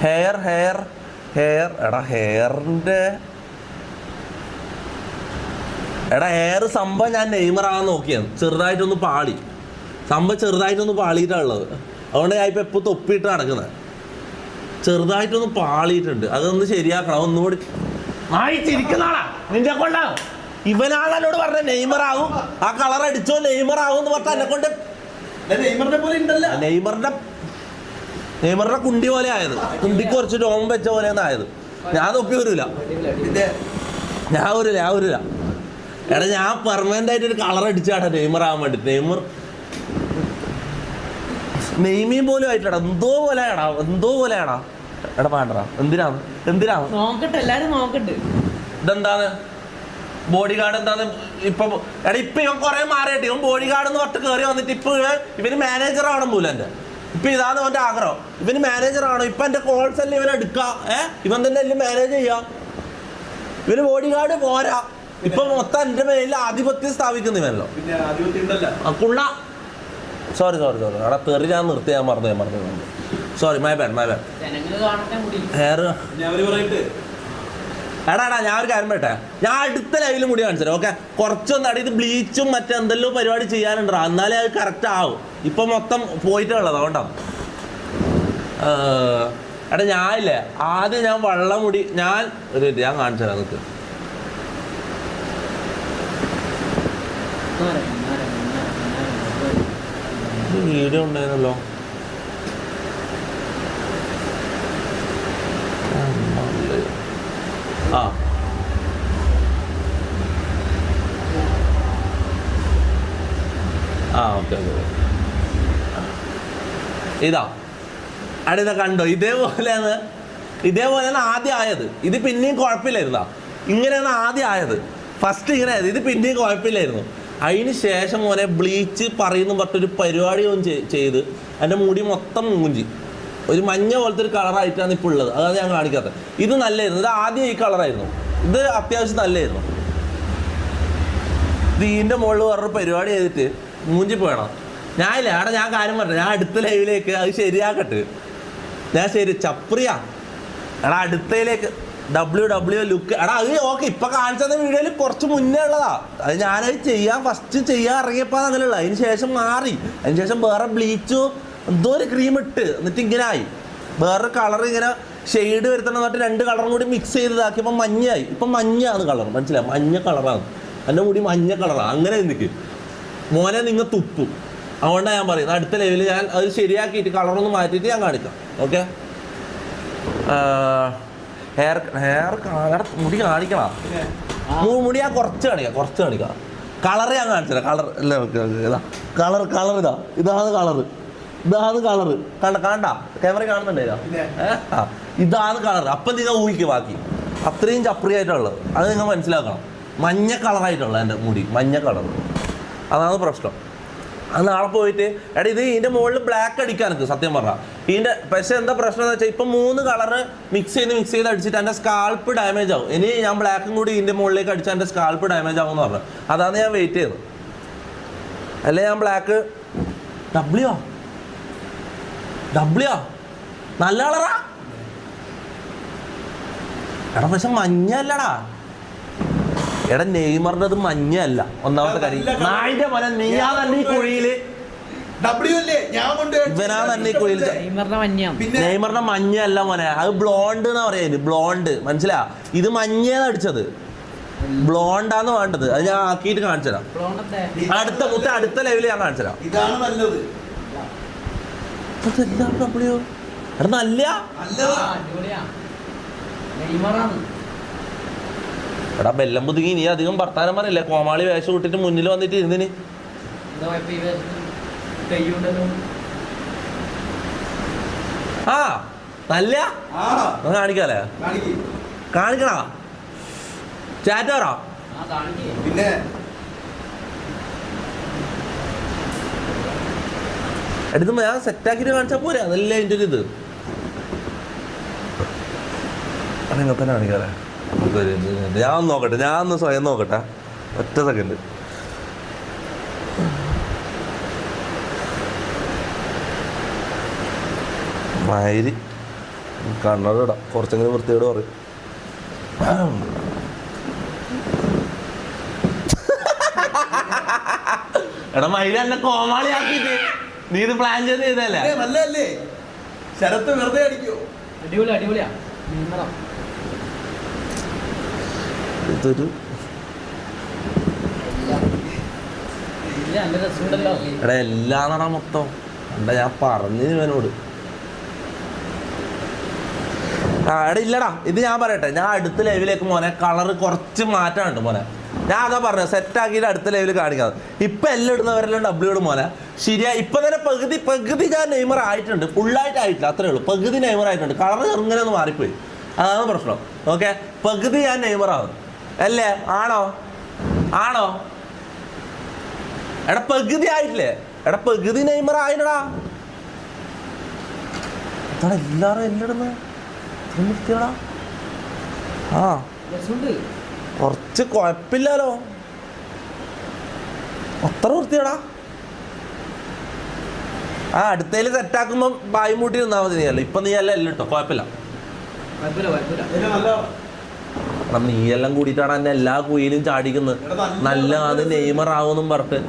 Hair എടാ ഹെയറിൻ്റെ hair സംഭവം ഞാൻ നെയ്മറാകാൻ നോക്കിയാണ്, ചെറുതായിട്ടൊന്ന് പാളി, സംഭവം ചെറുതായിട്ടൊന്ന് പാളിയിട്ടാണ് ഉള്ളത്. അതുകൊണ്ട് ഞാൻ ഇപ്പം എപ്പോൾ തൊപ്പിയിട്ട് നടക്കുന്നത്, ചെറുതായിട്ടൊന്ന് പാളിയിട്ടുണ്ട്, അതൊന്ന് ശരിയാക്കണം. ഒന്നുകൂടി ചിരിക്കുന്നതാണാ നിന്റെ കൊണ്ടാ. ഇവനാണ് എന്നോട് പറഞ്ഞ നെയ്മറാകും, ആ കളർ അടിച്ചോ നെയ്മറാകും എന്ന് പറഞ്ഞാൽ എന്നെ കൊണ്ട് നെയ്മറിന്റെ കുണ്ടി പോലെ ആയത്, കുണ്ടിക്ക് കുറച്ച് രോമം വെച്ച പോലെ ആയത്. ഞാൻ തൊപ്പി വരില്ല, ഞാൻ വരില്ല. എടാ ഞാൻ പെർമനന്റ് ആയിട്ട് ഒരു കളർ അടിച്ചാടാ നെയ്മർ ആവാൻ വേണ്ടി. നെയ്മീൻ പോലും ആയിട്ടാ എന്തോ പോലെയാടാ. എടാ വേണ്ടടാ, എന്തിനാണ് ഇതെന്താണ് ബോഡി ഗാർഡ് എന്താന്ന് ഇപ്പൊ ഇവൻ കുറെ മാറിയിട്ട് ഇവൻ ബോഡി ഗാർഡ് എന്ന് പറഞ്ഞിട്ട് കയറി വന്നിട്ട് ഇപ്പൊ ഇവന് മാനേജർ ആവണം പോലും. എന്റെ ഇപ്പൊ ഇതാണ് അവന്റെ ആഗ്രഹം, ഇവന് മാനേജർ ആവണം. ഇപ്പൊ എന്റെ കോൾസ് എല്ലാം ഇവൻ എടുക്കാം, ഇവൻ തന്നെ എല്ലാം മാനേജ് ചെയ്യാം. ഇവന് ബോഡി ഗാർഡ് പോരാ, ഇപ്പൊ മൊത്തം എന്റെ മേലിൽ ആധിപത്യം സ്ഥാപിക്കുന്നിവനല്ലോ. കുള്ള സോറി അവിടെ തെറി ഞാൻ നിർത്തി, ഞാൻ മറന്നു. Sorry my bad. ഹെയർ എടാ ഞാൻ ഒരു കാര്യം പറയട്ടെ, ഞാൻ അടുത്ത ലൈവിൽ മുടി കാണിച്ചു. ഓക്കെ, കുറച്ചൊന്നും അടി ഇത് ബ്ലീച്ചും മറ്റെന്തെല്ലോ പരിപാടി ചെയ്യാനുണ്ടോ, എന്നാലേ അത് കറക്റ്റ് ആവും. ഇപ്പൊ മൊത്തം പോയിട്ടുള്ളത് അതുകൊണ്ടാണ്. എടാ ഞാനില്ലേ ആദ്യം ഞാൻ വെള്ളം മുടി ഞാൻ കാണിച്ചു തരാം നിനക്ക്. വീഡിയോ ഉണ്ടായിരുന്നല്ലോ, ഓക്കെ ഇതാ അടിത കണ്ടോ, ഇതേപോലെയാണ് ആദ്യം ആയത്. ഇത് പിന്നെയും കുഴപ്പമില്ലായിരുന്നാ, ഇങ്ങനെയാണ് ആദ്യം ആയത്. ഫസ്റ്റ് ഇങ്ങനെ ആയത്, ഇത് പിന്നെയും കുഴപ്പമില്ലായിരുന്നു. അതിന് ശേഷം മോനെ ബ്ലീച്ച് പറയുന്നു പറഞ്ഞൊരു പരിപാടി ചെയ്ത് എൻ്റെ മുടി മൊത്തം മൂഞ്ചി ഒരു മഞ്ഞ പോലത്തെ ഒരു കളറായിട്ടാണ് ഇപ്പോൾ ഉള്ളത്. അതാണ് ഞാൻ കാണിക്കാത്തത്. ഇത് നല്ലായിരുന്നു, ഇത് ആദ്യം ഈ കളറായിരുന്നു, ഇത് അത്യാവശ്യം നല്ലായിരുന്നു. ഇത് ഇതിൻ്റെ മുകളിൽ വേറൊരു പരിപാടി ചെയ്തിട്ട് മൂഞ്ചി പോയണം. ഞാനില്ല അവിടെ ഞാൻ കാര്യം പറഞ്ഞു, ഞാൻ അടുത്ത ലൈവിലേക്ക് അത് ശരിയാക്കട്ടെ. ചപ്രിയ എടാ അടുത്തയിലേക്ക് WW ലുക്ക് എടാ അത് ഓക്കെ. ഇപ്പൊ കാണിച്ചത് വീഡിയോയിൽ കുറച്ച് മുന്നേ ഉള്ളതാ, അത് ഞാനത് ഫസ്റ്റ് ചെയ്യാൻ ഇറങ്ങിയപ്പോൾ അങ്ങനെയുള്ള. അതിന് ശേഷം മാറി, അതിന് ശേഷം വേറെ ബ്ലീച്ചു എന്തോ ഒരു ക്രീം ഇട്ട് എന്നിട്ട് ഇങ്ങനെ ആയി. വേറെ കളർ ഇങ്ങനെ ഷെയ്ഡ് വരുത്തണം എന്നിട്ട് 2 കളറും കൂടി മിക്സ് ചെയ്തതാക്കിയപ്പോൾ മഞ്ഞായി. ഇപ്പം മഞ്ഞാണ് കളർ, മനസ്സിലായി? മഞ്ഞ കളറാണ് എൻ്റെ മുടി, മഞ്ഞ കളറാണ്. അങ്ങനെ എനിക്ക് മോനെ നിങ്ങൾ തുപ്പും. അതുകൊണ്ടാണ് ഞാൻ പറയുന്നത് അടുത്ത ലെവലിൽ ഞാൻ അത് ശരിയാക്കിയിട്ട് കളറൊന്ന് മാറ്റിയിട്ട് ഞാൻ കാണിക്കാം. ഓക്കെ, ഹെയർ മുടി കാണിക്കണം, മുടി ഞാൻ കുറച്ച് കാണിക്കാം. കളർ ഞാൻ കാണിച്ചില്ല, കളർ ഇതാണ് കളറ് കണ്ട ക്യാമറ കാണുന്നുണ്ടായില്ല? ഇതാണ് കളർ. അപ്പം നിങ്ങൾ ഊഹിക്കും ബാക്കി അത്രയും ചപ്രിയായിട്ടുള്ളത്, അത് നിങ്ങൾ മനസ്സിലാക്കണം. മഞ്ഞ കളറായിട്ടുള്ള എൻ്റെ മുടി, മഞ്ഞ കളർ, അതാണ് പ്രശ്നം. അത് നാളെ പോയിട്ട് എടാ ഇത് ഇതിൻ്റെ മുകളിൽ ബ്ലാക്ക് അടിക്കാൻ എനിക്ക് സത്യം പറഞ്ഞാൽ ഇതിൻ്റെ. പക്ഷേ എന്താ പ്രശ്നം എന്ന് വെച്ചാൽ ഇപ്പം 3 കളറ് മിക്സ് ചെയ്ത് അടിച്ചിട്ട് എൻ്റെ സ്കാൾപ്പ് ഡാമേജ് ആവും. ഇനി ഞാൻ ബ്ലാക്കും കൂടി ഇതിൻ്റെ മുകളിലേക്ക് അടിച്ചാൽ എൻ്റെ സ്കാൾപ്പ് ഡാമേജ് ആവും എന്ന് പറഞ്ഞു. അതാണ് ഞാൻ വെയിറ്റ് ചെയ്തത്. അല്ലേ ഞാൻ ബ്ലാക്ക് ഡബ്ല്യൂ നല്ല കളറാ എടാ, പക്ഷെ മഞ്ഞല്ലടാ എടാ. നെയ്മറിന്റെ അത് മഞ്ഞല്ല, ഒന്നാമത്തെ കാര്യം. നായിന്റെ പോലെ നീയാ തന്നെ ഈ കുഴിയില് നെയ്മറിന്റെ മഞ്ഞല്ല മോനെ, അത് ബ്ലോണ്ട് എന്നാ പറയാ. ബ്ലോണ്ട് മനസ്സിലാ, ഇത് മഞ്ഞേന്ന് അടിച്ചത്, ബ്ലോണ്ടാന്ന് വേണ്ടത്. അത് ഞാൻ ആക്കിയിട്ട് കാണിച്ചു തരാം. അടുത്ത ലെവലിൽ ഞാൻ കാണിച്ചു തരാം. എടാ നല്ല എടാ ബെല്ലം പുതുങ്ങി. നീ അധികം വർത്താനം പറയില്ല, കോമാളി വേഷം ഇട്ടിട്ട് മുന്നിൽ വന്നിട്ട് ഇരുന്നിന്. നല്ല കാണിക്കാലേ, കാണിക്കണ ചാറ്റ് പറ. പിന്നെ എടുത്ത് ഞാൻ സെറ്റാക്കിട്ട് കാണിച്ചാൽ പോരെ, അതല്ലേ അതിൻ്റെ ഒരു ഇത്. നിങ്ങൾ തന്നെ കാണിക്കാലേ. ഞാൻ നോക്കട്ടെ, ഞാൻ ഒന്ന് സ്വയം നോക്കട്ടെ, ഒറ്റ സെക്കൻഡ്. മയിരി കണ്ണട ഇടാം, കുറച്ചെങ്കിലും വൃത്തിയോട് പറയും. എടാ മയില് എന്നെ കോമാളിയാക്കിട്ട് നീ ഇത് പ്ലാൻ ചെയ്തല്ലേ? നല്ലതല്ലേ? ശരത്ത് വെറുതെ അടിക്കോ? അടിപൊളിയാ അടിപൊളിയാ. ഇതൊരു എടാ എല്ലാ നട മൊത്തം എന്താ ഞാൻ പറഞ്ഞു ഇവനോട്. എടാ ഇല്ലടാ, ഇത് ഞാൻ പറയട്ടെ, ഞാൻ അടുത്ത ലെവലിലേക്ക് മോനെ കളറ് കുറച്ച് മാറ്റാനുണ്ട് മോനെ. ഞാൻ അതാ പറഞ്ഞത്, സെറ്റാക്കിയിട്ട് അടുത്ത ലെവലിൽ കാണിക്കാതെ. ഇപ്പം എല്ലാം ഇടുന്നവരെല്ലാം ഡബ്ല്യൂ ഇടും മോനെ. ശരിയാ, ഇപ്പം തന്നെ പകുതി ഞാൻ നെയ്മർ ആയിട്ടുണ്ട്, ഫുള്ളായിട്ട് ആയിട്ടില്ല, അത്രേ ഉള്ളൂ. പകുതി നെയ്മർ ആയിട്ടുണ്ട്, കളർ ചെറുങ്ങനെ ഒന്ന് മാറിപ്പോയി, അതാണ് പ്രശ്നം. ഓക്കെ, പകുതി ഞാൻ നെയ്മറാവും അല്ലേ? ആണോ? എടാ പകുതി ആയിട്ടില്ലേ? എടാ പകുതി നെയ്മർ ആയില്ലടാ. അതാണ് എല്ലാവരും എല്ലാം ഇടുന്നത്. നിർത്തിയടാ. ആ കുറച്ച് കുഴപ്പമില്ലല്ലോ, അത്ര വൃത്തിയടാ. ആ അടുത്തേല് സെറ്റാക്കുമ്പോ ബായി മൂട്ടി നിന്നാ മതി. നീയല്ല ഇപ്പൊ നീയല്ല എല്ലാം ഇട്ടോ, കുഴപ്പമില്ല. നീയെല്ലാം കൂടിയിട്ടാണ് എന്നെ എല്ലാ കുയിലും ചാടിക്കുന്നത്. നല്ല അത് നെയ്മർ ആവുമെന്നും പറഞ്ഞിട്ട്